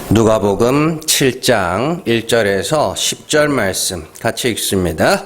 누가복음 7장 1절에서 10절 말씀 같이 읽습니다.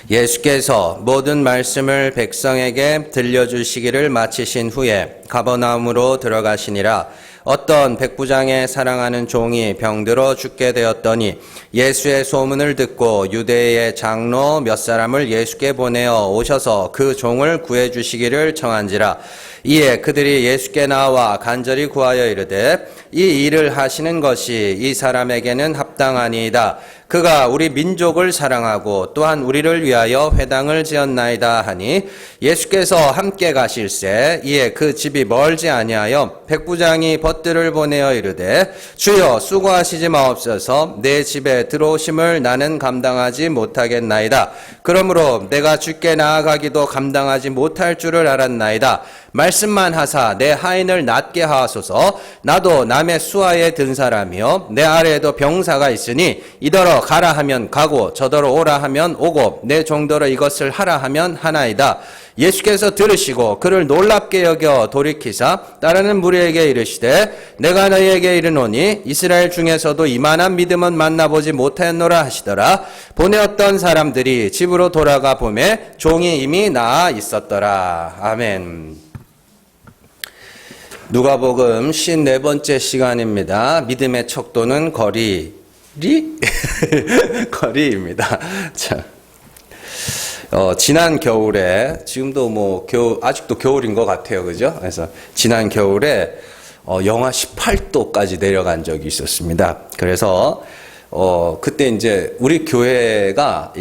예수께서 모든 말씀을 백성에게 들려주시기를 마치신 후에 가버나움으로 들어가시니라. 어떤 백부장의 사랑하는 종이 병들어 죽게 되었더니 예수의 소문을 듣고 유대의 장로 몇 사람을 예수께 보내어 오셔서 그 종을 구해 주시기를 청한지라. 이에 그들이 예수께 나와 간절히 구하여 이르되 이 일을 하시는 것이 이 사람에게는 합당하니이다. 그가 우리 민족을 사랑하고 또한 우리를 위하여 회당을 지었나이다 하니 예수께서 함께 가실새 이에 그 집이 멀지 아니하여 백부장이 벗들을 보내어 이르되 주여 수고하시지 마옵소서. 내 집에 들어오심을 나는 감당하지 못하겠나이다. 그러므로 내가 주께 나아가기도 감당하지 못할 줄을 알았나이다. 말씀만 하사 내 하인을 낫게 하소서. 나도 남의 수하에 든 사람이요 내 아래에도 병사가 있으니 이더러 가라 하면 가고 저더러 오라 하면 오고 내 종더러 이것을 하라 하면 하나이다. 예수께서 들으시고 그를 놀랍게 여겨 돌이키사 따르는 무리에게 이르시되 내가 너희에게 이르노니 이스라엘 중에서도 이만한 믿음은 만나보지 못하였노라 하시더라. 보내었던 사람들이 집으로 돌아가 보매 종이 이미 나아 있었더라. 아멘. 누가복음 54번째 시간입니다. 믿음의 척도는 거리입니다. 자, 지난 겨울에, 지금도 아직도 겨울인 것 같아요. 그죠? 그래서 지난 겨울에, 영하 18도까지 내려간 적이 있었습니다. 그래서, 그때 이제 우리 교회가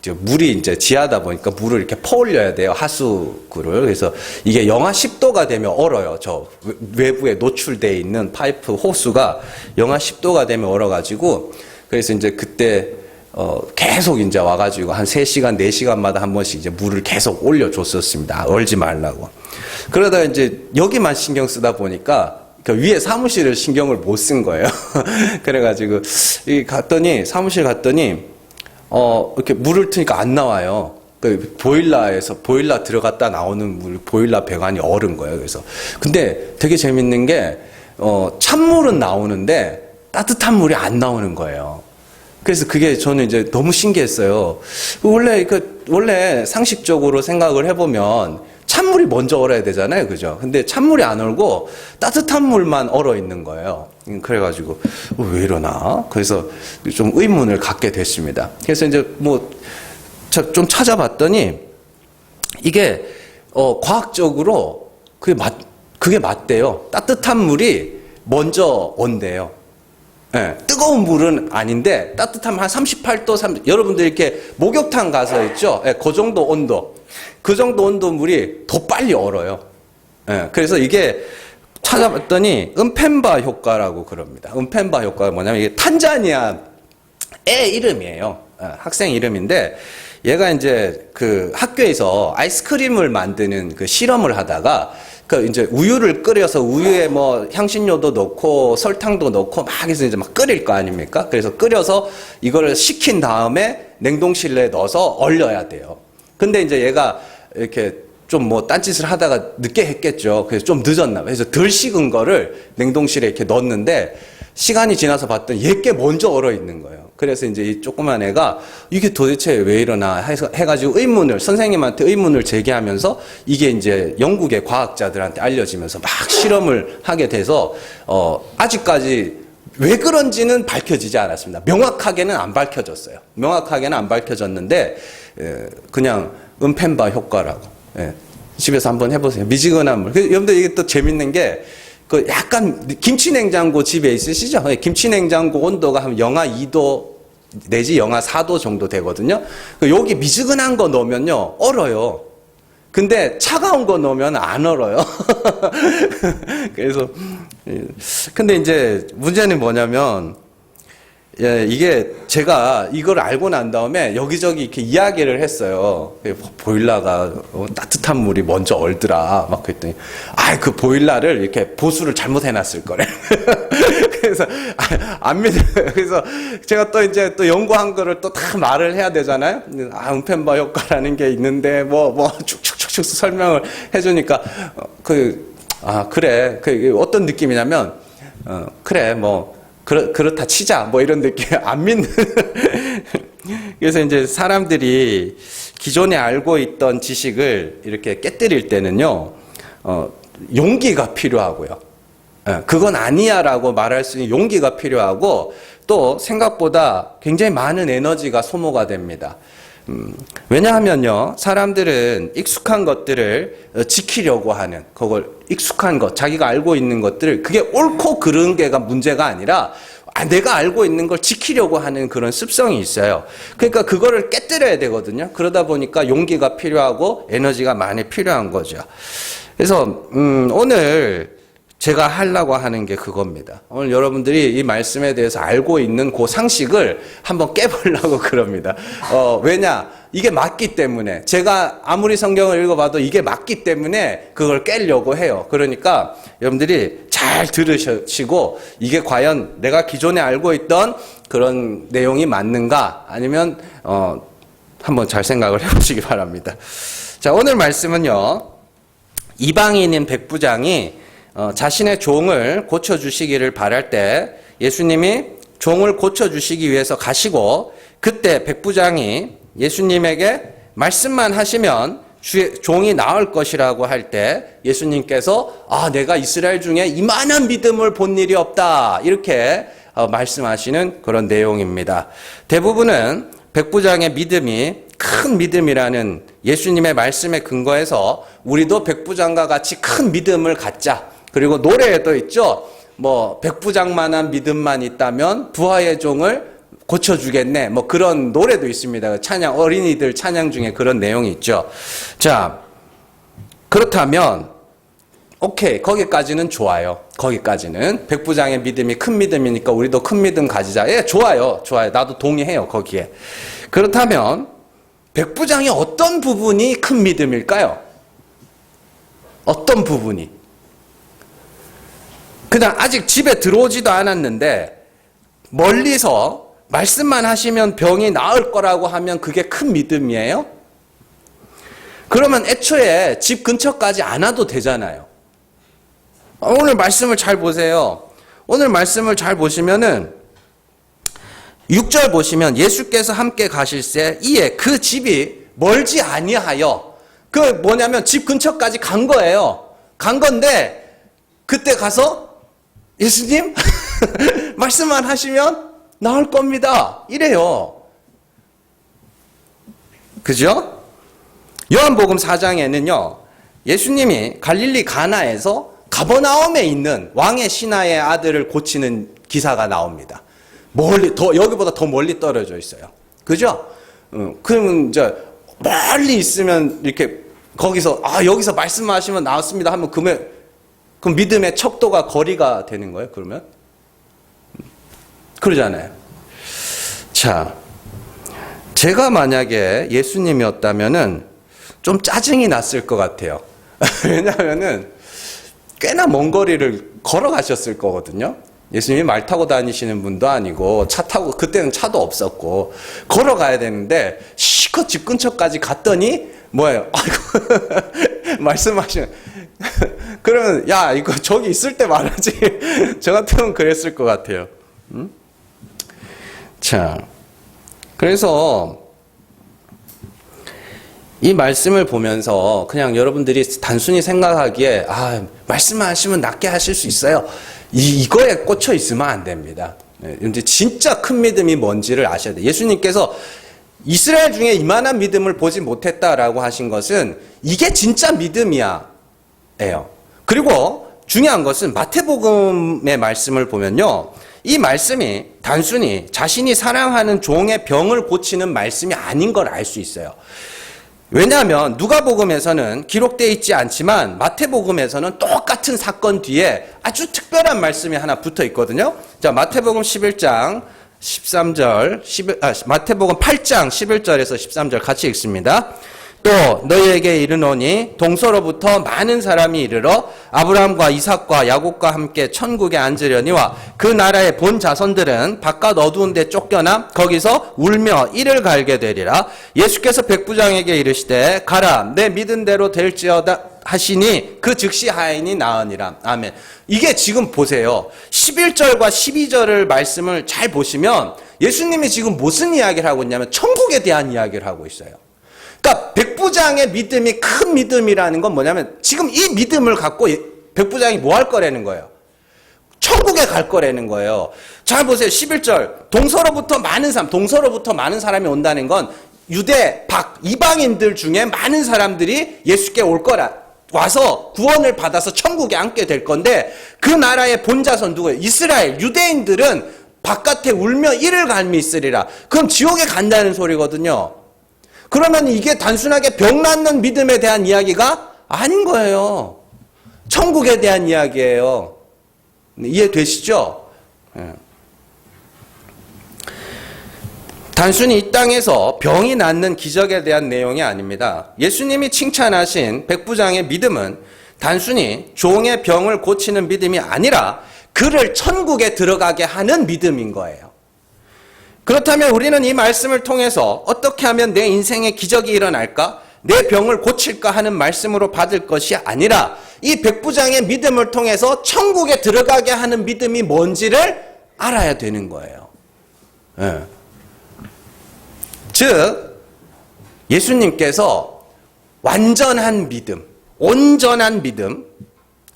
물이 이제 지하다 보니까 물을 이렇게 퍼올려야 돼요. 하수구를. 그래서 이게 영하 10도가 되면 얼어요. 저 외부에 노출되어 있는 파이프 호수가 영하 10도가 되면 얼어가지고 그래서 이제 그때 계속 이제 와가지고 한 3시간, 4시간마다 한 번씩 이제 물을 계속 올려줬었습니다. 얼지 말라고. 그러다 이제 여기만 신경 쓰다 보니까 그 위에 사무실을 신경을 못 쓴 거예요. 그래가지고 사무실 갔더니 이렇게 물을 트니까 안 나와요. 그 보일러 들어갔다 나오는 물, 보일러 배관이 얼은 거예요. 그래서. 근데 되게 재밌는 게, 찬물은 나오는데 따뜻한 물이 안 나오는 거예요. 그래서 그게 저는 이제 너무 신기했어요. 원래 상식적으로 생각을 해보면 찬물이 먼저 얼어야 되잖아요. 그죠? 근데 찬물이 안 얼고 따뜻한 물만 얼어 있는 거예요. 그래가지고, 왜 이러나? 그래서 좀 의문을 갖게 됐습니다. 그래서 이제 좀 찾아봤더니, 이게, 과학적으로 그게 맞대요. 따뜻한 물이 먼저 온대요. 네, 뜨거운 물은 아닌데, 따뜻하면 한 38도, 여러분들 이렇게 목욕탕 가서 있죠? 네, 그 정도 온도. 그 정도 온도 물이 더 빨리 얼어요. 네, 그래서 이게 찾아봤더니 은펜바 효과라고 그럽니다. 은펜바 효과가 뭐냐면 이게 탄자니아 애 이름이에요. 학생 이름인데 얘가 이제 그 학교에서 아이스크림을 만드는 그 실험을 하다가 그 이제 우유를 끓여서 우유에 향신료도 넣고 설탕도 넣고 막 해서 이제 막 끓일 거 아닙니까? 그래서 끓여서 이거를 식힌 다음에 냉동실내에 넣어서 얼려야 돼요. 근데 이제 얘가 이렇게 좀 딴짓을 하다가 늦게 했겠죠. 그래서 좀 늦었나 봐요. 그래서 덜 식은 거를 냉동실에 이렇게 넣었는데 시간이 지나서 봤더니 얘께 먼저 얼어 있는 거예요. 그래서 이제 이 조그만 애가 이게 도대체 왜 이러나 해가지고 선생님한테 의문을 제기하면서 이게 이제 영국의 과학자들한테 알려지면서 막 실험을 하게 돼서, 아직까지 왜 그런지는 밝혀지지 않았습니다. 명확하게는 안 밝혀졌는데, 그냥 은펜바 효과라고. 예, 집에서 한번 해보세요. 미지근한 물. 여러분들 이게 또 재밌는 게, 약간 김치냉장고 집에 있으시죠? 김치냉장고 온도가 한 영하 2도 내지 영하 4도 정도 되거든요. 여기 미지근한 거 넣으면요, 얼어요. 근데 차가운 거 넣으면 안 얼어요. 그래서, 근데 이제 문제는 뭐냐면, 이게 제가 이걸 알고 난 다음에 여기저기 이렇게 이야기를 했어요. 보일러가 따뜻한 물이 먼저 얼더라. 막 그랬더니, 그 보일러를 이렇게 보수를 잘못해놨을 거래. 그래서, 안 믿어요. 그래서 제가 또 연구한 거를 또 다 말을 해야 되잖아요. 은펜바 효과라는 게 있는데, 축축축축 설명을 해주니까, 그래. 어떤 느낌이냐면, 그래, 그렇다 치자 뭐 이런 느낌 안 믿는 그래서 이제 사람들이 기존에 알고 있던 지식을 이렇게 깨뜨릴 때는요 용기가 필요하고요. 그건 아니야라고 말할 수 있는 용기가 필요하고 또 생각보다 굉장히 많은 에너지가 소모가 됩니다. 왜냐하면요 사람들은 익숙한 것들을 지키려고 하는 그걸 익숙한 것 자기가 알고 있는 것들을 그게 옳고 그른 게가 문제가 아니라 내가 알고 있는 걸 지키려고 하는 그런 습성이 있어요. 그러니까 그거를 깨뜨려야 되거든요. 그러다 보니까 용기가 필요하고 에너지가 많이 필요한 거죠. 그래서 오늘 제가 하려고 하는 게 그겁니다. 오늘 여러분들이 이 말씀에 대해서 알고 있는 그 상식을 한번 깨보려고 그럽니다. 왜냐? 이게 맞기 때문에. 제가 아무리 성경을 읽어봐도 이게 맞기 때문에 그걸 깨려고 해요. 그러니까 여러분들이 잘 들으시고 이게 과연 내가 기존에 알고 있던 그런 내용이 맞는가? 아니면 한번 잘 생각을 해보시기 바랍니다. 자, 오늘 말씀은요. 이방인인 백부장이 자신의 종을 고쳐주시기를 바랄 때 예수님이 종을 고쳐주시기 위해서 가시고 그때 백부장이 예수님에게 말씀만 하시면 종이 나을 것이라고 할 때 예수님께서 내가 이스라엘 중에 이만한 믿음을 본 일이 없다 이렇게 말씀하시는 그런 내용입니다. 대부분은 백부장의 믿음이 큰 믿음이라는 예수님의 말씀에 근거해서 우리도 백부장과 같이 큰 믿음을 갖자. 그리고 노래에도 있죠. 뭐 백부장만한 믿음만 있다면 부하의 종을 고쳐주겠네. 뭐 그런 노래도 있습니다. 찬양 어린이들 찬양 중에 그런 내용이 있죠. 자, 그렇다면 오케이 거기까지는 좋아요. 거기까지는 백부장의 믿음이 큰 믿음이니까 우리도 큰 믿음 가지자. 예, 좋아요. 나도 동의해요. 거기에. 그렇다면 백부장이 어떤 부분이 큰 믿음일까요? 어떤 부분이? 그냥 아직 집에 들어오지도 않았는데 멀리서 말씀만 하시면 병이 나을 거라고 하면 그게 큰 믿음이에요? 그러면 애초에 집 근처까지 안 와도 되잖아요. 오늘 말씀을 잘 보세요. 오늘 말씀을 잘 보시면은 6절 보시면 예수께서 함께 가실새 이에 그 집이 멀지 아니하여 그 뭐냐면 집 근처까지 간 거예요. 간 건데 그때 가서 예수님 말씀만 하시면 나올 겁니다. 이래요. 그죠? 요한복음 4장에는요. 예수님이 갈릴리 가나에서 가버나움에 있는 왕의 신하의 아들을 고치는 기사가 나옵니다. 여기보다 더 멀리 떨어져 있어요. 그죠? 그러면 이제 멀리 있으면 이렇게 거기서 여기서 말씀하시면 나왔습니다 하면 그럼 믿음의 척도가 거리가 되는 거예요, 그러면? 그러잖아요. 자, 제가 만약에 예수님이었다면은 좀 짜증이 났을 것 같아요. 왜냐하면은 꽤나 먼 거리를 걸어가셨을 거거든요. 예수님이 말 타고 다니시는 분도 아니고 차 타고 그때는 차도 없었고 걸어가야 되는데 시컷 집 근처까지 갔더니 뭐예요? 아이고 말씀하시는 그러면 야 이거 저기 있을 때 말하지. 저 같으면 그랬을 것 같아요. 자, 그래서 이 말씀을 보면서 그냥 여러분들이 단순히 생각하기에 말씀만 하시면 낫게 하실 수 있어요. 이거에 꽂혀 있으면 안 됩니다. 이제 진짜 큰 믿음이 뭔지를 아셔야 돼요. 예수님께서 이스라엘 중에 이만한 믿음을 보지 못했다라고 하신 것은 이게 진짜 믿음이야. 예요. 그리고 중요한 것은 마태복음의 말씀을 보면요. 이 말씀이 단순히 자신이 사랑하는 종의 병을 고치는 말씀이 아닌 걸 알 수 있어요. 왜냐하면 누가복음에서는 기록되어 있지 않지만 마태복음에서는 똑같은 사건 뒤에 아주 특별한 말씀이 하나 붙어 있거든요. 자, 마태복음 11장 13절, 마태복음 8장 11절에서 13절 같이 읽습니다. 또 너희에게 이르노니 동서로부터 많은 사람이 이르러 아브라함과 이삭과 야곱과 함께 천국에 앉으려니와 그 나라의 본 자손들은 바깥 어두운 데 쫓겨나 거기서 울며 이를 갈게 되리라. 예수께서 백부장에게 이르시되 가라 내 믿은 대로 될지어다. 하시니 그 즉시 하인이 나으니라. 아멘. 이게 지금 보세요. 11절과 12절을 말씀을 잘 보시면 예수님이 지금 무슨 이야기를 하고 있냐면 천국에 대한 이야기를 하고 있어요. 그러니까 백부장의 믿음이 큰 믿음이라는 건 뭐냐면 지금 이 믿음을 갖고 백부장이 뭐 할 거라는 거예요? 천국에 갈 거라는 거예요. 잘 보세요. 11절. 동서로부터 많은 사람이 온다는 건 유대, 이방인들 중에 많은 사람들이 예수께 올 거라. 와서 구원을 받아서 천국에 앉게 될 건데 그 나라의 본자손 누구예요? 이스라엘, 유대인들은 바깥에 울며 이를 갈미 있으리라. 그럼 지옥에 간다는 소리거든요. 그러면 이게 단순하게 병 낫는 믿음에 대한 이야기가 아닌 거예요. 천국에 대한 이야기예요. 이해되시죠? 단순히 이 땅에서 병이 낫는 기적에 대한 내용이 아닙니다. 예수님이 칭찬하신 백부장의 믿음은 단순히 종의 병을 고치는 믿음이 아니라 그를 천국에 들어가게 하는 믿음인 거예요. 그렇다면 우리는 이 말씀을 통해서 어떻게 하면 내 인생에 기적이 일어날까? 내 병을 고칠까 하는 말씀으로 받을 것이 아니라 이 백부장의 믿음을 통해서 천국에 들어가게 하는 믿음이 뭔지를 알아야 되는 거예요. 즉 예수님께서 완전한 믿음, 온전한 믿음,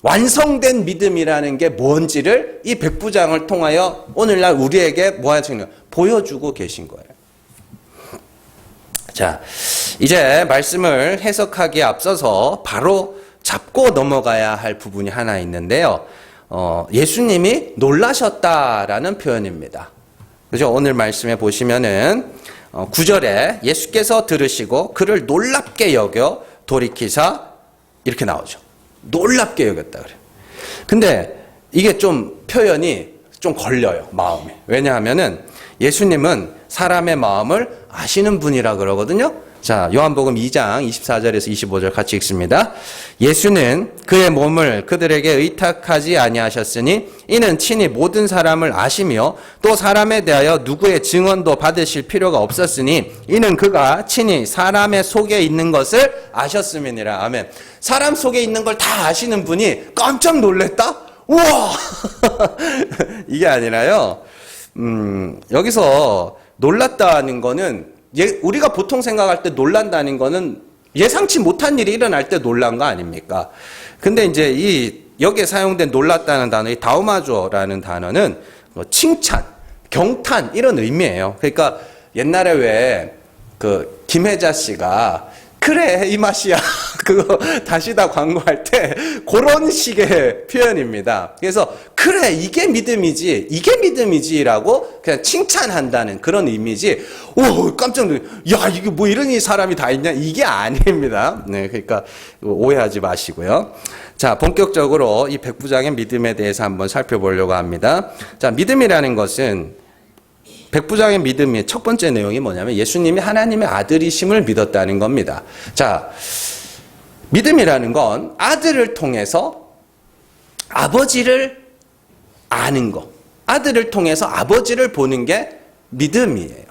완성된 믿음이라는 게 뭔지를 이 백부장을 통하여 오늘날 우리에게 뭐 하시는 보여주고 계신 거예요. 자, 이제 말씀을 해석하기에 앞서서 바로 잡고 넘어가야 할 부분이 하나 있는데요. 예수님이 놀라셨다라는 표현입니다. 그죠? 오늘 말씀에 보시면은 9절에 예수께서 들으시고 그를 놀랍게 여겨 돌이키사 이렇게 나오죠. 놀랍게 여겼다 그래요. 근데 이게 좀 표현이 좀 걸려요, 마음에. 왜냐하면은 예수님은 사람의 마음을 아시는 분이라 그러거든요. 자, 요한복음 2장 24절에서 25절 같이 읽습니다. 예수는 그의 몸을 그들에게 의탁하지 아니하셨으니 이는 친히 모든 사람을 아시며 또 사람에 대하여 누구의 증언도 받으실 필요가 없었으니 이는 그가 친히 사람의 속에 있는 것을 아셨음이니라. 아멘. 사람 속에 있는 걸 다 아시는 분이 깜짝 놀랬다? 우와! 이게 아니라요. 여기서 놀랐다는 거는 우리가 보통 생각할 때 놀란다는 거는 예상치 못한 일이 일어날 때 놀란 거 아닙니까? 근데 이제 여기에 사용된 놀랐다는 단어, 이 다우마조라는 단어는 칭찬, 경탄 이런 의미예요. 그러니까 옛날에 왜 김혜자 씨가 그래 이 맛이야 그거 다시다 광고할 때 그런 식의 표현입니다. 그래서 그래 이게 믿음이지라고 그냥 칭찬한다는 그런 의미지. 오 깜짝 놀래. 야 이게 뭐 이런 사람이 다 있냐 이게 아닙니다. 네, 그러니까 오해하지 마시고요. 자, 본격적으로 이 백부장의 믿음에 대해서 한번 살펴보려고 합니다. 자, 믿음이라는 것은 백부장의 믿음의 첫 번째 내용이 뭐냐면 예수님이 하나님의 아들이심을 믿었다는 겁니다. 자, 믿음이라는 건 아들을 통해서 아버지를 아는 거, 아들을 통해서 아버지를 보는 게 믿음이에요.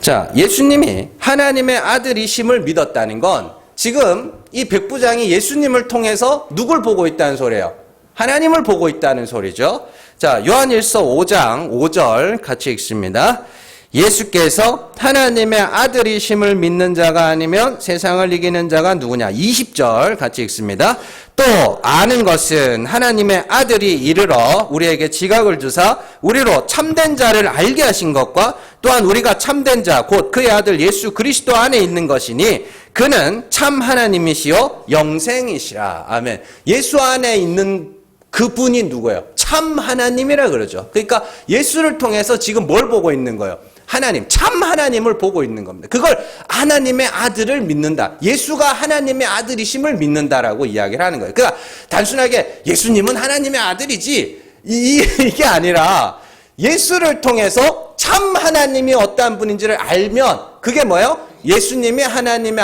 자, 예수님이 하나님의 아들이심을 믿었다는 건 지금 이 백부장이 예수님을 통해서 누굴 보고 있다는 소리예요? 하나님을 보고 있다는 소리죠. 자, 요한일서 5장 5절 같이 읽습니다. 예수께서 하나님의 아들이심을 믿는 자가 아니면 세상을 이기는 자가 누구냐? 20절 같이 읽습니다. 또 아는 것은 하나님의 아들이 이르러 우리에게 지각을 주사 우리로 참된 자를 알게 하신 것과 또한 우리가 참된 자 곧 그의 아들 예수 그리스도 안에 있는 것이니 그는 참 하나님이시요 영생이시라. 아멘. 예수 안에 있는 그분이 누구예요? 참 하나님이라 그러죠. 그러니까 예수를 통해서 지금 뭘 보고 있는 거예요? 하나님, 참 하나님을 보고 있는 겁니다. 그걸 하나님의 아들을 믿는다. 예수가 하나님의 아들이심을 믿는다라고 이야기를 하는 거예요. 그러니까 단순하게 예수님은 하나님의 아들이지 이게 아니라 예수를 통해서 참 하나님이 어떠한 분인지를 알면 그게 뭐예요? 예수님이 하나님의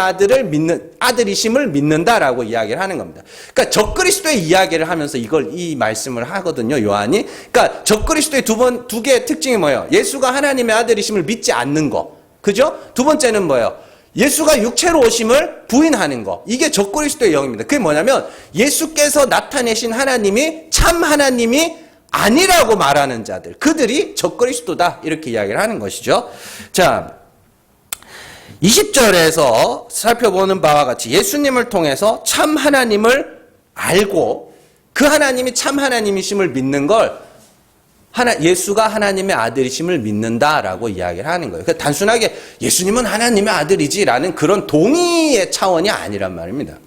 아들이심을 믿는다라고 이야기를 하는 겁니다. 그러니까 적그리스도의 이야기를 하면서 이 말씀을 하거든요, 요한이. 그러니까 적그리스도의 두 개의 특징이 뭐예요? 예수가 하나님의 아들이심을 믿지 않는 거. 그죠? 두 번째는 뭐예요? 예수가 육체로 오심을 부인하는 거. 이게 적그리스도의 영입니다. 그게 뭐냐면 예수께서 나타내신 하나님이 참 하나님이 아니라고 말하는 자들. 그들이 적그리스도다. 이렇게 이야기를 하는 것이죠. 자, 20절에서 살펴보는 바와 같이 예수님을 통해서 참 하나님을 알고 그 하나님이 참 하나님이심을 믿는 걸 예수가 하나님의 아들이심을 믿는다라고 이야기를 하는 거예요. 그러니까 단순하게 예수님은 하나님의 아들이지라는 그런 동의의 차원이 아니란 말입니다.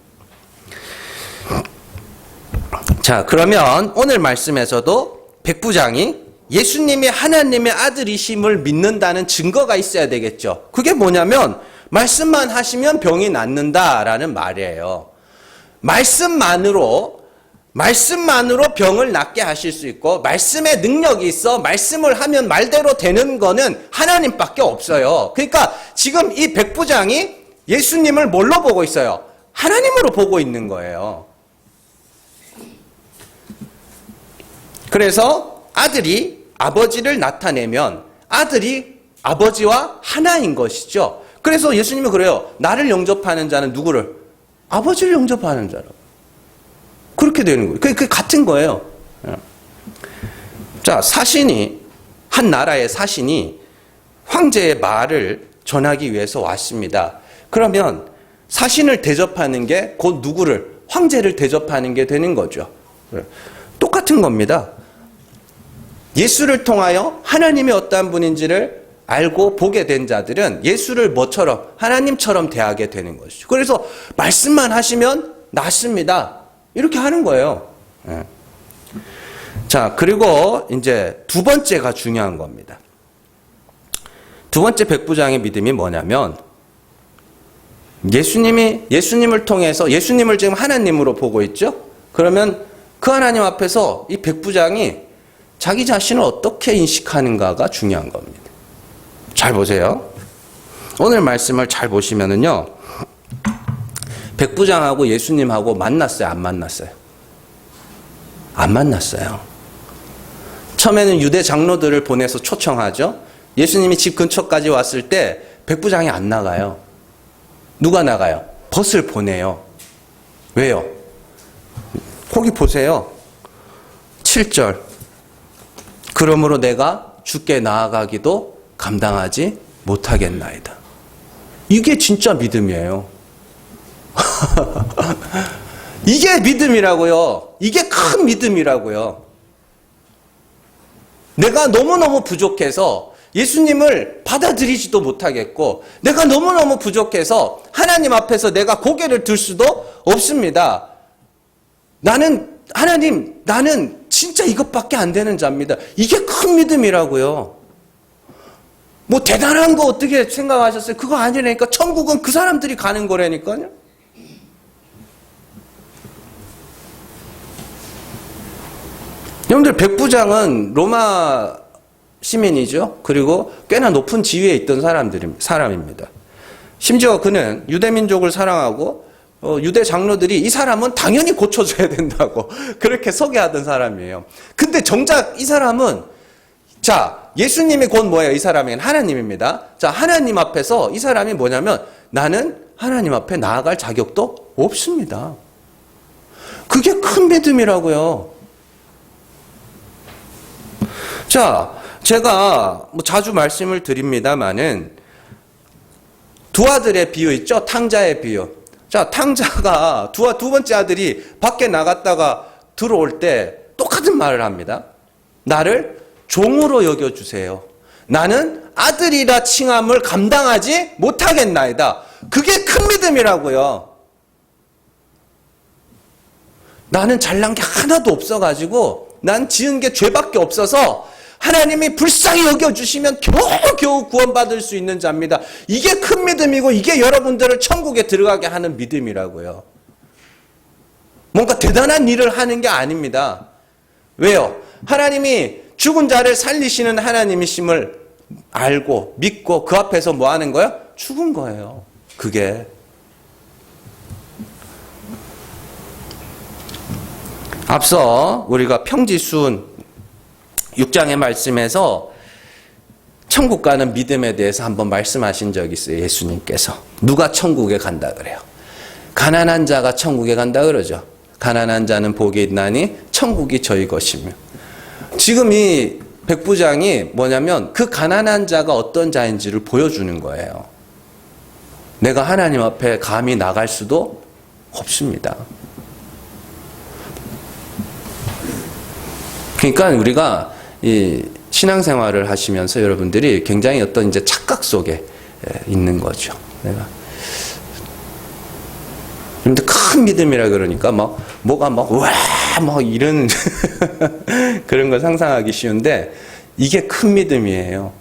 자, 그러면 오늘 말씀에서도 백부장이 예수님이 하나님의 아들이심을 믿는다는 증거가 있어야 되겠죠. 그게 뭐냐면 말씀만 하시면 병이 낫는다라는 말이에요. 말씀만으로 병을 낫게 하실 수 있고 말씀에 능력이 있어 말씀을 하면 말대로 되는 거는 하나님밖에 없어요. 그러니까 지금 이 백부장이 예수님을 뭘로 보고 있어요? 하나님으로 보고 있는 거예요. 그래서 아들이 아버지를 나타내면 아들이 아버지와 하나인 것이죠. 그래서 예수님이 그래요. 나를 영접하는 자는 누구를? 아버지를 영접하는 자라고. 그렇게 되는 거예요. 그게 같은 거예요. 자, 한 나라의 사신이 황제의 말을 전하기 위해서 왔습니다. 그러면 사신을 대접하는 게 곧 누구를? 황제를 대접하는 게 되는 거죠. 똑같은 겁니다. 예수를 통하여 하나님이 어떠한 분인지를 알고 보게 된 자들은 예수를 뭐처럼? 하나님처럼 대하게 되는 것이죠. 그래서 말씀만 하시면 낫습니다. 이렇게 하는 거예요. 자, 그리고 이제 두 번째가 중요한 겁니다. 두 번째 백부장의 믿음이 뭐냐면 예수님을 통해서 예수님을 지금 하나님으로 보고 있죠? 그러면 그 하나님 앞에서 이 백부장이 자기 자신을 어떻게 인식하는가가 중요한 겁니다. 잘 보세요. 오늘 말씀을 잘 보시면은요. 백부장하고 예수님하고 만났어요? 안 만났어요? 안 만났어요. 처음에는 유대 장로들을 보내서 초청하죠. 예수님이 집 근처까지 왔을 때 백부장이 안 나가요. 누가 나가요? 벗을 보내요. 왜요? 거기 보세요. 7절. 그러므로 내가 주께 나아가기도 감당하지 못하겠나이다. 이게 진짜 믿음이에요. 이게 믿음이라고요. 이게 큰 믿음이라고요. 내가 너무너무 부족해서 예수님을 받아들이지도 못하겠고 내가 너무너무 부족해서 하나님 앞에서 내가 고개를 들 수도 없습니다. 나는 진짜 이것밖에 안 되는 자입니다. 이게 큰 믿음이라고요. 뭐 대단한 거 어떻게 생각하셨어요? 그거 아니라니까. 천국은 그 사람들이 가는 거라니까요. 여러분들 백부장은 로마 시민이죠. 그리고 꽤나 높은 지위에 있던 사람입니다. 심지어 그는 유대민족을 사랑하고 유대 장로들이 이 사람은 당연히 고쳐줘야 된다고 그렇게 소개하던 사람이에요. 근데 정작 이 사람은 예수님이 곧 뭐예요? 이 사람은 하나님입니다. 하나님 앞에서 이 사람이 뭐냐면 나는 하나님 앞에 나아갈 자격도 없습니다. 그게 큰 믿음이라고요. 제가 자주 말씀을 드립니다마는 두 아들의 비유 있죠? 탕자의 비유. 탕자가 두 번째 아들이 밖에 나갔다가 들어올 때 똑같은 말을 합니다. 나를 종으로 여겨주세요. 나는 아들이라 칭함을 감당하지 못하겠나이다. 그게 큰 믿음이라고요. 나는 잘난 게 하나도 없어가지고 난 지은 게 죄밖에 없어서 하나님이 불쌍히 여겨주시면 겨우 구원받을 수 있는 자입니다. 이게 큰 믿음이고 이게 여러분들을 천국에 들어가게 하는 믿음이라고요. 뭔가 대단한 일을 하는 게 아닙니다. 왜요? 하나님이 죽은 자를 살리시는 하나님이심을 알고 믿고 그 앞에서 뭐 하는 거예요? 죽은 거예요. 그게. 앞서 우리가 평지순 6장의 말씀에서 천국 가는 믿음에 대해서 한번 말씀하신 적이 있어요. 예수님께서. 누가 천국에 간다 그래요? 가난한 자가 천국에 간다 그러죠. 가난한 자는 복이 있나니 천국이 저희 것이며. 지금 이 백부장이 뭐냐면 그 가난한 자가 어떤 자인지를 보여주는 거예요. 내가 하나님 앞에 감히 나갈 수도 없습니다. 그러니까 우리가 이 신앙생활을 하시면서 여러분들이 굉장히 어떤 이제 착각 속에 있는 거죠. 내가. 근데 큰 믿음이라 그러니까 뭐가 이런 그런 걸 상상하기 쉬운데 이게 큰 믿음이에요.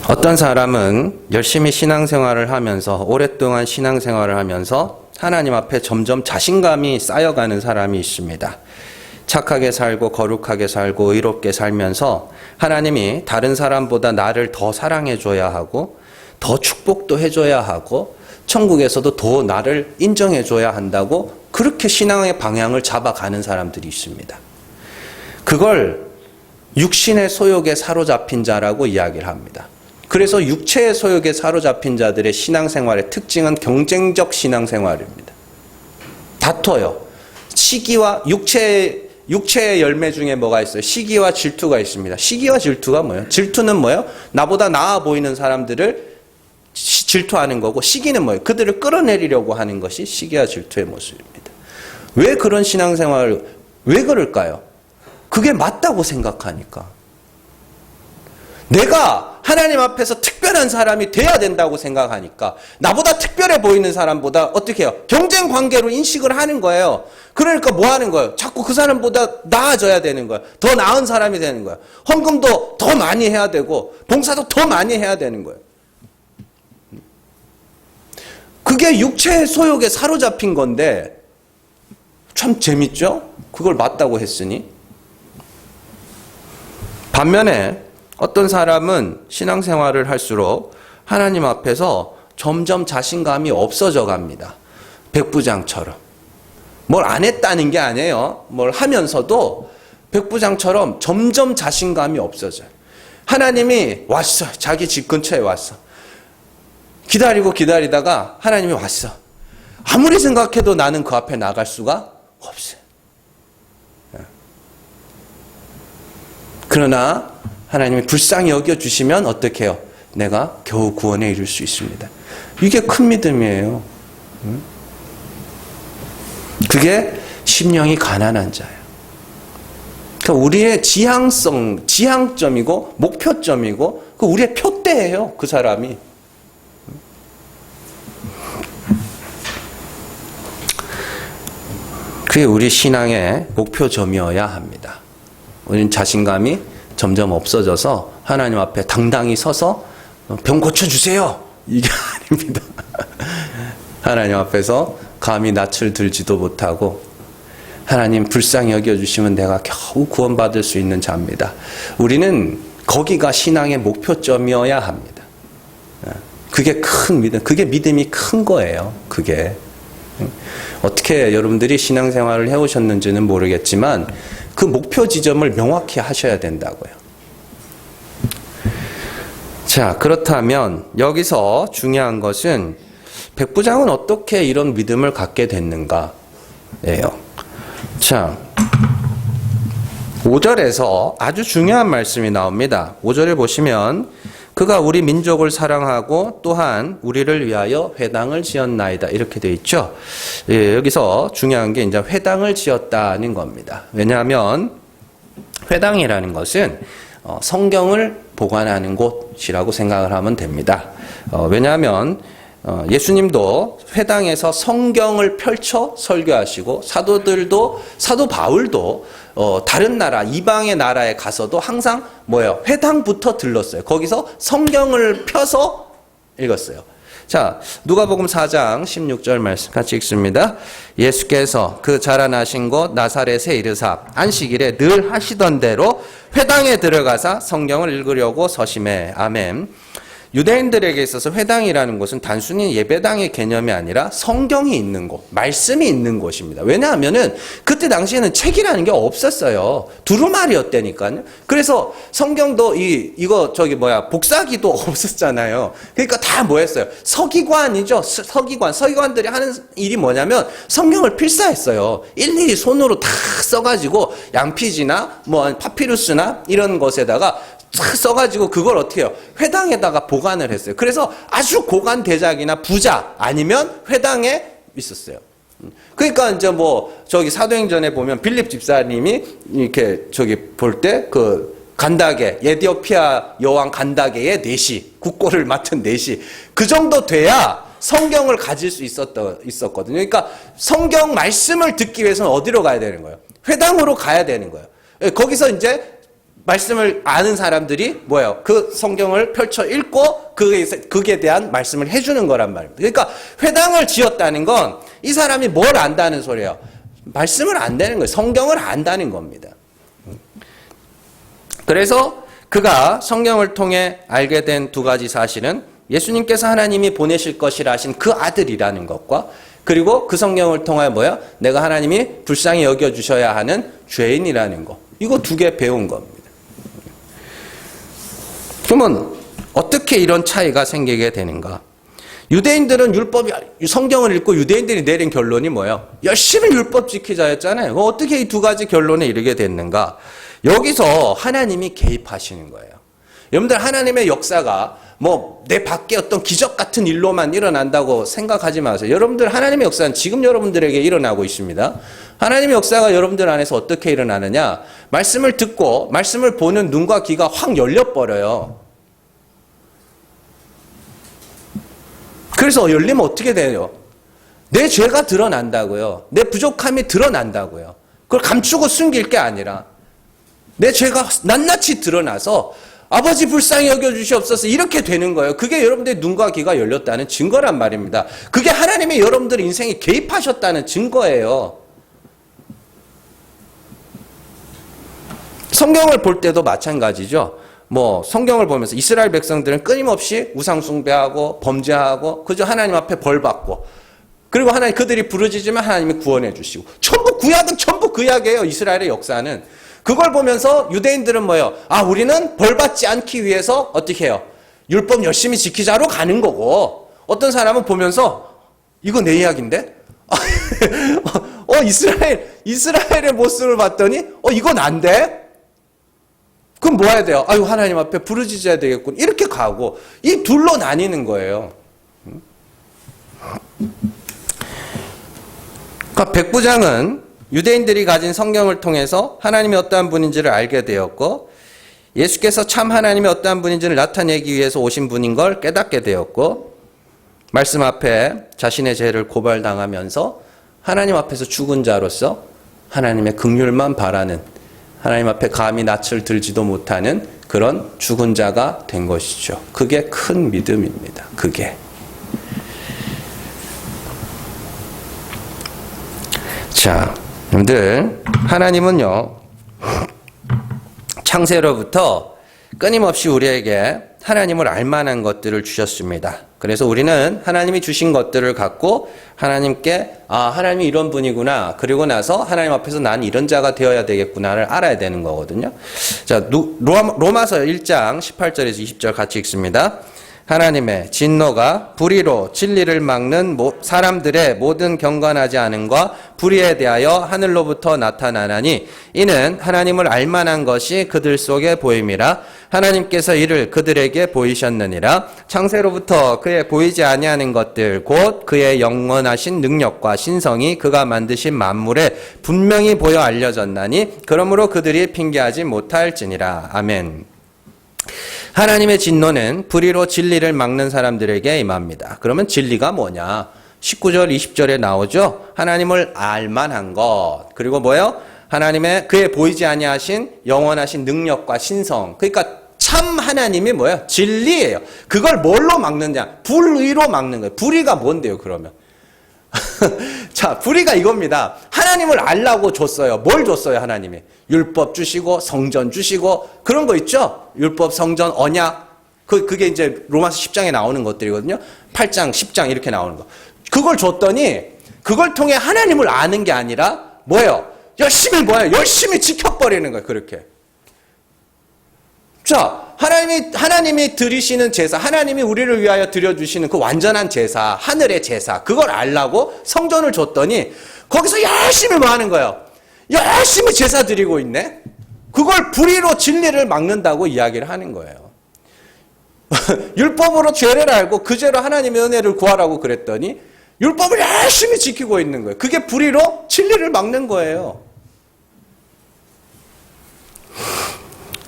어떤 사람은 열심히 신앙생활을 하면서 오랫동안 신앙생활을 하면서 하나님 앞에 점점 자신감이 쌓여가는 사람이 있습니다. 착하게 살고 거룩하게 살고 의롭게 살면서 하나님이 다른 사람보다 나를 더 사랑해 줘야 하고 더 축복도 해줘야 하고 천국에서도 더 나를 인정해 줘야 한다고 그렇게 신앙의 방향을 잡아가는 사람들이 있습니다. 그걸 육신의 소욕에 사로잡힌 자라고 이야기를 합니다. 그래서 육체의 소욕에 사로잡힌 자들의 신앙생활의 특징은 경쟁적 신앙생활입니다. 다퉈요. 시기와 육체의 열매 중에 뭐가 있어요? 시기와 질투가 있습니다. 시기와 질투가 뭐예요? 질투는 뭐예요? 나보다 나아 보이는 사람들을 질투하는 거고, 시기는 뭐예요? 그들을 끌어내리려고 하는 것이 시기와 질투의 모습입니다. 왜 그런 신앙생활을 왜 그럴까요? 그게 맞다고 생각하니까. 내가 하나님 앞에서 특별한 사람이 돼야 된다고 생각하니까 나보다 특별해 보이는 사람보다 어떻게 해요? 경쟁 관계로 인식을 하는 거예요. 그러니까 뭐 하는 거예요? 자꾸 그 사람보다 나아져야 되는 거예요. 더 나은 사람이 되는 거예요. 헌금도 더 많이 해야 되고 봉사도 더 많이 해야 되는 거예요. 그게 육체의 소욕에 사로잡힌 건데 참 재밌죠? 그걸 맞다고 했으니. 반면에 어떤 사람은 신앙생활을 할수록 하나님 앞에서 점점 자신감이 없어져 갑니다. 백부장처럼. 뭘 안 했다는 게 아니에요. 뭘 하면서도 백부장처럼 점점 자신감이 없어져요. 하나님이 왔어. 자기 집 근처에 왔어. 기다리다가 하나님이 왔어. 아무리 생각해도 나는 그 앞에 나갈 수가 없어요. 그러나 하나님이 불쌍히 여겨주시면 어떻게 해요? 내가 겨우 구원에 이를 수 있습니다. 이게 큰 믿음이에요. 그게 심령이 가난한 자예요. 그러니까 우리의 지향점이고 목표점이고 그 우리의 표대예요. 그 사람이. 그게 우리 신앙의 목표점이어야 합니다. 우리는 자신감이 점점 없어져서 하나님 앞에 당당히 서서 병 고쳐주세요. 이게 아닙니다. 하나님 앞에서 감히 낯을 들지도 못하고 하나님 불쌍히 여겨주시면 내가 겨우 구원받을 수 있는 자입니다. 우리는 거기가 신앙의 목표점이어야 합니다. 그게 큰 믿음, 그게 믿음이 큰 거예요. 그게. 어떻게 여러분들이 신앙생활을 해오셨는지는 모르겠지만 그 목표 지점을 명확히 하셔야 된다고요. 자, 그렇다면 여기서 중요한 것은 백부장은 어떻게 이런 믿음을 갖게 됐는가예요. 자, 5절에서 아주 중요한 말씀이 나옵니다. 5절에 보시면 그가 우리 민족을 사랑하고 또한 우리를 위하여 회당을 지었나이다. 이렇게 되어 있죠. 예, 여기서 중요한 게 이제 회당을 지었다는 겁니다. 왜냐하면 회당이라는 것은 성경을 보관하는 곳이라고 생각을 하면 됩니다. 왜냐하면 예수님도 회당에서 성경을 펼쳐 설교하시고 사도 바울도 다른 나라 이방의 나라에 가서도 항상 뭐예요? 회당부터 들렀어요. 거기서 성경을 펴서 읽었어요. 자, 누가복음 4장 16절 말씀 같이 읽습니다. 예수께서 그 자라나신 곳 나사렛에 이르사 안식일에 늘 하시던 대로 회당에 들어가사 성경을 읽으려고 서심해. 아멘. 유대인들에게 있어서 회당이라는 곳은 단순히 예배당의 개념이 아니라 성경이 있는 곳, 말씀이 있는 곳입니다. 왜냐하면은 그때 당시에는 책이라는 게 없었어요. 두루마리였다니까요. 그래서 성경도 복사기도 없었잖아요. 그러니까 다 뭐였어요? 서기관이죠. 서기관들이 하는 일이 뭐냐면 성경을 필사했어요. 일일이 손으로 다 써가지고 양피지나 파피루스나 이런 것에다가 써가지고 그걸 어떻게 해요? 회당에다가 보관을 했어요. 그래서 아주 고관 대작이나 부자 아니면 회당에 있었어요. 그러니까 이제 사도행전에 보면 빌립 집사님이 이렇게 볼 때 간다게, 에티오피아 여왕 간다게의 내시, 국고를 맡은 내시, 그 정도 돼야 성경을 가질 수 있었거든요. 그러니까 성경 말씀을 듣기 위해서는 어디로 가야 되는 거예요? 회당으로 가야 되는 거예요. 거기서 이제 말씀을 아는 사람들이 그 성경을 펼쳐 읽고 그에 대한 말씀을 해주는 거란 말입니다. 그러니까 회당을 지었다는 건 이 사람이 뭘 안다는 소리예요? 말씀을 안다는 거예요. 성경을 안다는 겁니다. 그래서 그가 성경을 통해 알게 된 두 가지 사실은 예수님께서 하나님이 보내실 것이라 하신 그 아들이라는 것과 그리고 그 성경을 통하여 내가 하나님이 불쌍히 여겨주셔야 하는 죄인이라는 것. 이거 두 개 배운 겁니다. 그러면 어떻게 이런 차이가 생기게 되는가? 유대인들은 성경을 읽고 유대인들이 내린 결론이 뭐예요? 열심히 율법 지키자였잖아요. 어떻게 이 두 가지 결론에 이르게 됐는가? 여기서 하나님이 개입하시는 거예요. 여러분들 하나님의 역사가 내 밖에 어떤 기적 같은 일로만 일어난다고 생각하지 마세요. 여러분들 하나님의 역사는 지금 여러분들에게 일어나고 있습니다. 하나님의 역사가 여러분들 안에서 어떻게 일어나느냐? 말씀을 듣고 말씀을 보는 눈과 귀가 확 열려버려요. 그래서 열리면 어떻게 돼요? 내 죄가 드러난다고요. 내 부족함이 드러난다고요. 그걸 감추고 숨길 게 아니라 내 죄가 낱낱이 드러나서 아버지 불쌍히 여겨주시옵소서 이렇게 되는 거예요. 그게 여러분들의 눈과 귀가 열렸다는 증거란 말입니다. 그게 하나님이 여러분들 인생에 개입하셨다는 증거예요. 성경을 볼 때도 마찬가지죠. 성경을 보면서 이스라엘 백성들은 끊임없이 우상 숭배하고 범죄하고 그저 하나님 앞에 벌 받고 그리고 하나님 그들이 부르짖으면 하나님이 구원해 주시고 구약은 전부 그 이야기예요. 이스라엘의 역사는. 그걸 보면서 유대인들은 우리는 벌 받지 않기 위해서 어떻게 해요? 율법 열심히 지키자로 가는 거고 어떤 보면서 이거 내 이야기인데? 이스라엘의 모습을 봤더니 이건 안 돼? 그럼 뭐 해야 돼요? 하나님 앞에 부르짖어야 되겠군. 이렇게 가고 이 둘로 나뉘는 거예요. 그러니까 백부장은 유대인들이 가진 성경을 통해서 하나님이 어떠한 분인지를 알게 되었고 예수께서 참 하나님이 어떠한 분인지를 나타내기 위해서 오신 분인 걸 깨닫게 되었고 말씀 앞에 자신의 죄를 고발당하면서 하나님 앞에서 죽은 자로서 하나님의 긍휼만 바라는 하나님 앞에 감히 낯을 들지도 못하는 그런 죽은 자가 된 것이죠. 그게 큰 믿음입니다. 그게. 자, 여러분들 하나님은요 창세로부터 끊임없이 우리에게 하나님을 알만한 것들을 주셨습니다. 그래서 우리는 하나님이 주신 것들을 갖고 하나님께 하나님이 이런 분이구나. 그리고 나서 하나님 앞에서 난 이런 자가 되어야 되겠구나를 알아야 되는 거거든요. 자, 로마서 1장 18절에서 20절 같이 읽습니다. 하나님의 진노가 불의로 진리를 막는 사람들의 모든 경건하지 않음과 불의에 대하여 하늘로부터 나타나나니 이는 하나님을 알만한 것이 그들 속에 보임이라. 하나님께서 이를 그들에게 보이셨느니라. 창세로부터 그의 보이지 아니하는 것들 곧 그의 영원하신 능력과 신성이 그가 만드신 만물에 분명히 보여 알려졌나니 그러므로 그들이 핑계하지 못할지니라. 아멘. 하나님의 진노는 불의로 진리를 막는 사람들에게 임합니다. 그러면 진리가 뭐냐? 19절, 20절에 나오죠. 하나님을 알만한 것. 그리고 뭐예요? 하나님의 그의 보이지 아니하신 영원하신 능력과 신성. 그러니까 참 하나님이 뭐예요? 진리예요. 그걸 뭘로 막느냐? 불의로 막는 거예요. 불의가 뭔데요, 그러면? 자, 불의가 이겁니다. 하나님을 알라고 줬어요. 뭘 줬어요, 하나님이? 율법 주시고, 성전 주시고, 그런 거 있죠? 율법, 성전, 언약. 그게 이제 로마서 10장에 나오는 것들이거든요. 8장, 10장 이렇게 나오는 거. 그걸 줬더니 그걸 통해 하나님을 아는 게 아니라 뭐예요? 열심히 지켜버리는 거예요. 그렇게. 자, 하나님이 드리시는 제사, 하나님이 우리를 위하여 드려주시는 그 완전한 제사, 하늘의 제사, 그걸 알라고 성전을 줬더니 거기서 열심히 뭐 하는 거예요? 열심히 제사 드리고 있네? 그걸 불의로 진리를 막는다고 이야기를 하는 거예요. 율법으로 죄를 알고 그 죄로 하나님의 은혜를 구하라고 그랬더니 율법을 열심히 지키고 있는 거예요. 그게 불의로 진리를 막는 거예요.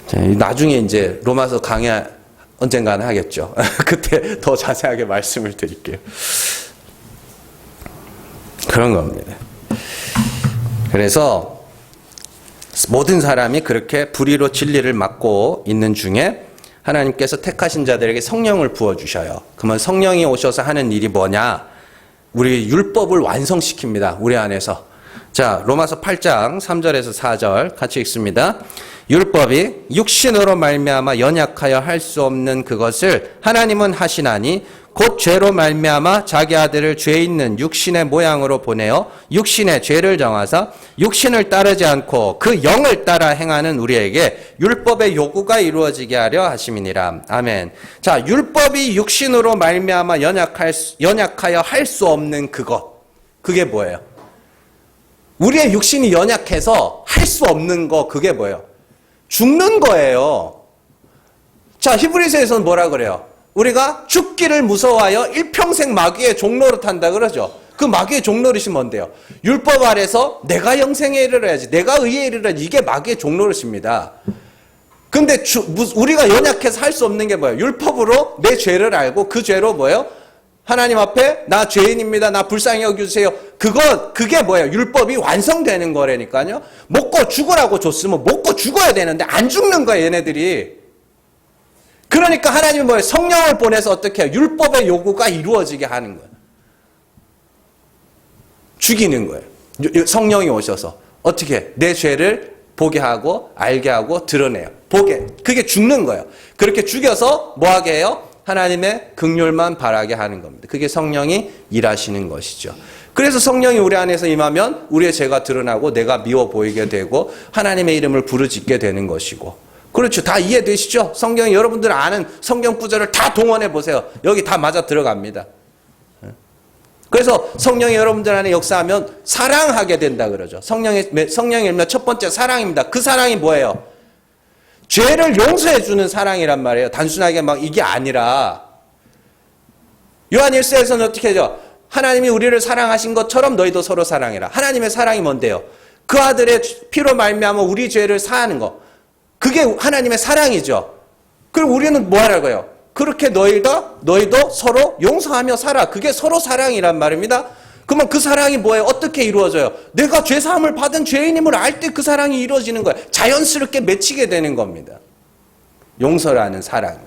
자, 나중에 이제 로마서 강의 언젠가는 하겠죠. 그때 더 자세하게 말씀을 드릴게요. 그런 겁니다. 그래서 모든 사람이 그렇게 불의로 진리를 막고 있는 중에 하나님께서 택하신 자들에게 성령을 부어주셔요. 그러면 성령이 오셔서 하는 일이 뭐냐? 우리 율법을 완성시킵니다. 우리 안에서. 자, 로마서 8장 3절에서 4절 같이 읽습니다. 율법이 육신으로 말미암아 연약하여 할 수 없는 그것을 하나님은 하시나니 곧 죄로 말미암아 자기 아들을 죄 있는 육신의 모양으로 보내어 육신의 죄를 정하사 육신을 따르지 않고 그 영을 따라 행하는 우리에게 율법의 요구가 이루어지게 하려 하심이니라. 아멘. 자, 율법이 육신으로 말미암아 연약하여 할 수 없는 그것. 그게 뭐예요? 우리의 육신이 연약해서 할 수 없는 거, 그게 뭐예요? 죽는 거예요. 자, 히브리서에서는 뭐라 그래요? 우리가 죽기를 무서워하여 일평생 마귀의 종노릇 한다 그러죠. 그 마귀의 종노릇이 뭔데요? 율법 아래서 내가 영생에 이르러야지, 내가 의에 이르러야지, 이게 마귀의 종노릇입니다. 근데 우리가 연약해서 할 수 없는 게 뭐예요? 율법으로 내 죄를 알고 그 죄로 뭐예요? 하나님 앞에 나 죄인입니다. 나 불쌍히 여겨주세요. 그게 뭐예요? 율법이 완성되는 거라니까요. 먹고 죽으라고 줬으면 먹고 죽어야 되는데 안 죽는 거예요, 얘네들이. 그러니까 하나님이 뭐예요? 성령을 보내서 어떻게 해요? 율법의 요구가 이루어지게 하는 거예요. 죽이는 거예요. 성령이 오셔서 어떻게 내 죄를 보게 하고 알게 하고 드러내요. 그게 죽는 거예요. 그렇게 죽여서 뭐하게 해요? 하나님의 긍휼만 바라게 하는 겁니다. 그게 성령이 일하시는 것이죠. 그래서 성령이 우리 안에서 임하면 우리의 죄가 드러나고 내가 미워 보이게 되고 하나님의 이름을 부르짖게 되는 것이고. 그렇죠. 다 이해되시죠? 성경이 여러분들 아는 성경 구절을 다 동원해 보세요. 여기 다 맞아 들어갑니다. 그래서 성령이 여러분들 안에 역사하면 사랑하게 된다 그러죠. 성령이 일면 첫 번째 사랑입니다. 그 사랑이 뭐예요? 죄를 용서해 주는 사랑이란 말이에요. 단순하게 막 이게 아니라 요한 1서에서는 어떻게 하죠? 하나님이 우리를 사랑하신 것처럼 너희도 서로 사랑해라. 하나님의 사랑이 뭔데요? 그 아들의 피로 말미암아 우리 죄를 사하는 거. 그게 하나님의 사랑이죠. 그럼 우리는 뭐 하라고요? 그렇게 너희도 서로 용서하며 살아. 그게 서로 사랑이란 말입니다. 그러면 그 사랑이 뭐예요? 어떻게 이루어져요? 내가 죄사함을 받은 죄인임을 알 때 그 사랑이 이루어지는 거예요. 자연스럽게 맺히게 되는 겁니다. 용서라는 사랑.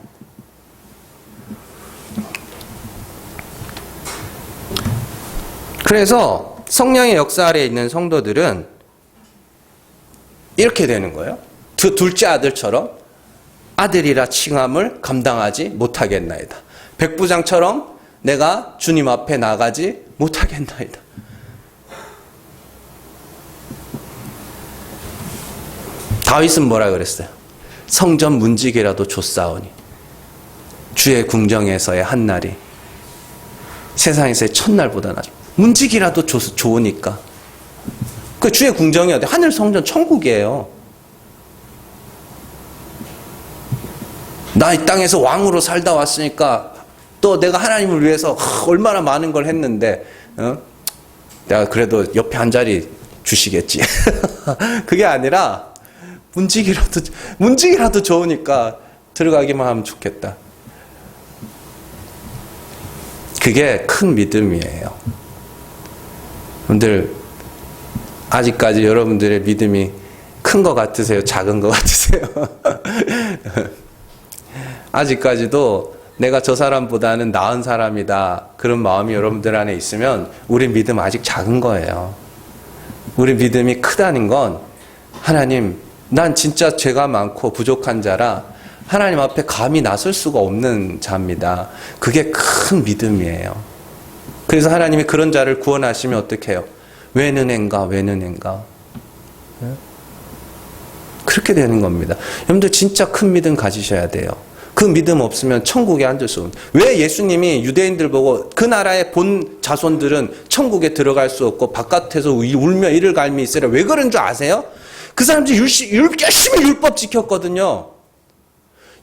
그래서 성령의 역사 아래에 있는 성도들은 이렇게 되는 거예요. 둘째 아들처럼 아들이라 칭함을 감당하지 못하겠나이다. 백부장처럼 내가 주님 앞에 나가지 못하겠나이다. 다윗은 뭐라 그랬어요? 성전 문지기라도 줬사오니 주의 궁정에서의 한 날이 세상에서의 첫날보다 낫다. 문지기라도 좋으니까. 그 주의 궁정이 어디? 하늘 성전 천국이에요. 나 이 땅에서 왕으로 살다 왔으니까 또 내가 하나님을 위해서 얼마나 많은 걸 했는데 내가 그래도 옆에 한 자리 주시겠지. 그게 아니라 문지기라도 좋으니까 들어가기만 하면 좋겠다. 그게 큰 믿음이에요. 여러분들 아직까지 여러분들의 믿음이 큰 것 같으세요? 작은 것 같으세요? 아직까지도 내가 저 사람보다는 나은 사람이다. 그런 마음이 여러분들 안에 있으면 우리 믿음 아직 작은 거예요. 우리 믿음이 크다는 건 하나님, 난 진짜 죄가 많고 부족한 자라 하나님 앞에 감히 나설 수가 없는 자입니다. 그게 큰 믿음이에요. 그래서 하나님이 그런 자를 구원하시면 어떻게 해요? 왜 는행가, 왜 는행가. 그렇게 되는 겁니다. 여러분들 진짜 큰 믿음 가지셔야 돼요. 그 믿음 없으면 천국에 앉을 수 없는. 왜 예수님이 유대인들 보고 그 나라의 본 자손들은 천국에 들어갈 수 없고 바깥에서 울며 이를 갈미 있으라. 왜 그런 줄 아세요? 그 사람들이 열심히 율법 지켰거든요.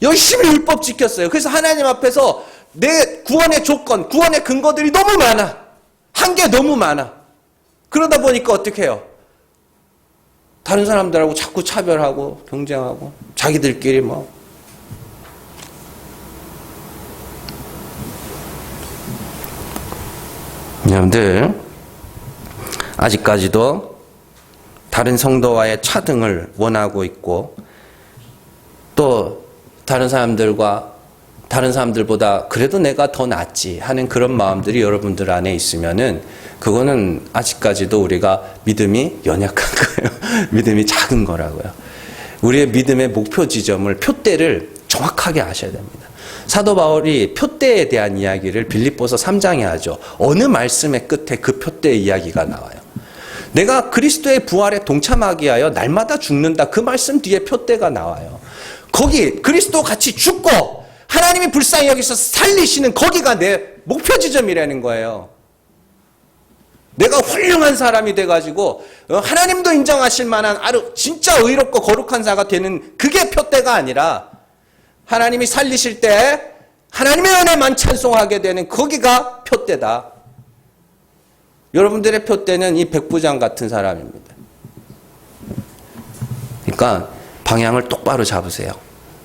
열심히 율법 지켰어요. 그래서 하나님 앞에서 내 구원의 조건, 구원의 근거들이 너무 많아. 한계 너무 많아. 그러다 보니까 어떻게 해요? 다른 사람들하고 자꾸 차별하고 경쟁하고 자기들끼리 뭐. 여러분들 아직까지도 다른 성도와의 차등을 원하고 있고 또 다른 사람들보다 그래도 내가 더 낫지 하는 그런 마음들이 여러분들 안에 있으면은 그거는 아직까지도 우리가 믿음이 연약한 거예요. 믿음이 작은 거라고요. 우리의 믿음의 목표 지점을, 표대를 정확하게 아셔야 됩니다. 사도 바울이 표대에 대한 이야기를 빌립보서 3장에 하죠. 어느 말씀의 끝에 그 표대의 이야기가 나와요. 내가 그리스도의 부활에 동참하기 위하여 날마다 죽는다. 그 말씀 뒤에 표대가 나와요. 거기 그리스도 같이 죽고 하나님이 불쌍히 여기서 살리시는 거기가 내 목표 지점이라는 거예요. 내가 훌륭한 사람이 돼가지고 하나님도 인정하실 만한 아주 진짜 의롭고 거룩한 자가 되는 그게 표대가 아니라 하나님이 살리실 때 하나님의 은혜만 찬송하게 되는 거기가 표대다. 여러분들의 표대는 이 백부장 같은 사람입니다. 그러니까 방향을 똑바로 잡으세요.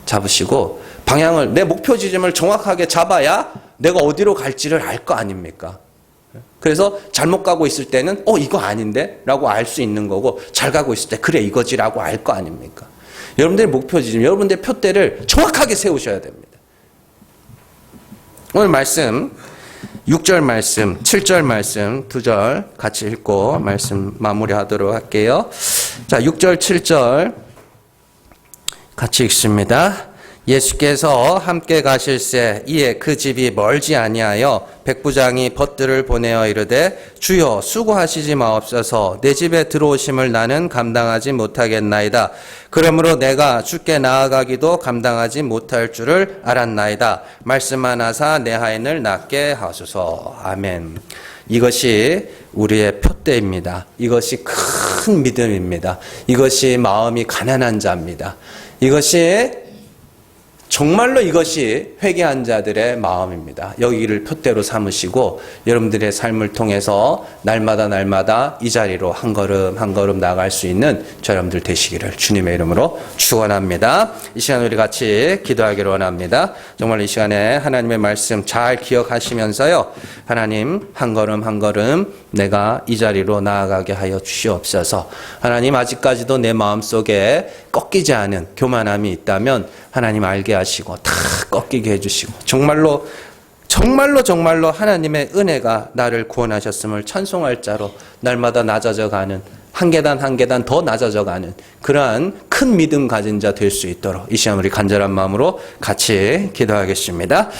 잡으시고 방향을, 내 목표 지점을 정확하게 잡아야 내가 어디로 갈지를 알 거 아닙니까? 그래서 잘못 가고 있을 때는 이거 아닌데? 라고 알 수 있는 거고, 잘 가고 있을 때 그래 이거지라고 알 거 아닙니까? 여러분들의 목표 지점, 여러분들의 표대를 정확하게 세우셔야 됩니다. 오늘 말씀 6절 말씀, 7절 말씀 2절 같이 읽고 말씀 마무리하도록 할게요. 자, 6절 7절 같이 읽습니다. 예수께서 함께 가실새 이에 그 집이 멀지 아니하여 백부장이 벗들을 보내어 이르되 주여 수고하시지 마옵소서 내 집에 들어오심을 나는 감당하지 못하겠나이다. 그러므로 내가 주께 나아가기도 감당하지 못할 줄을 알았나이다. 말씀만 하사 내 하인을 낫게 하소서. 아멘. 이것이 우리의 표대입니다. 이것이 큰 믿음입니다. 이것이 마음이 가난한 자입니다. 정말로 이것이 회개한 자들의 마음입니다. 여기를 표대로 삼으시고 여러분들의 삶을 통해서 날마다 이 자리로 한 걸음 한 걸음 나아갈 수 있는 저 여러분들 되시기를 주님의 이름으로 축원합니다. 이 시간 우리 같이 기도하기를 원합니다. 정말 이 시간에 하나님의 말씀 잘 기억하시면서요. 하나님 한 걸음 한 걸음 내가 이 자리로 나아가게 하여 주시옵소서. 하나님 아직까지도 내 마음속에 꺾이지 않은 교만함이 있다면 하나님 알게 하시고 다 꺾이게 해주시고 정말로 하나님의 은혜가 나를 구원하셨음을 찬송할 자로 날마다 낮아져가는 한 계단 더 낮아져가는 그러한 큰 믿음 가진 자 될 수 있도록 이 시간 우리 간절한 마음으로 같이 기도하겠습니다.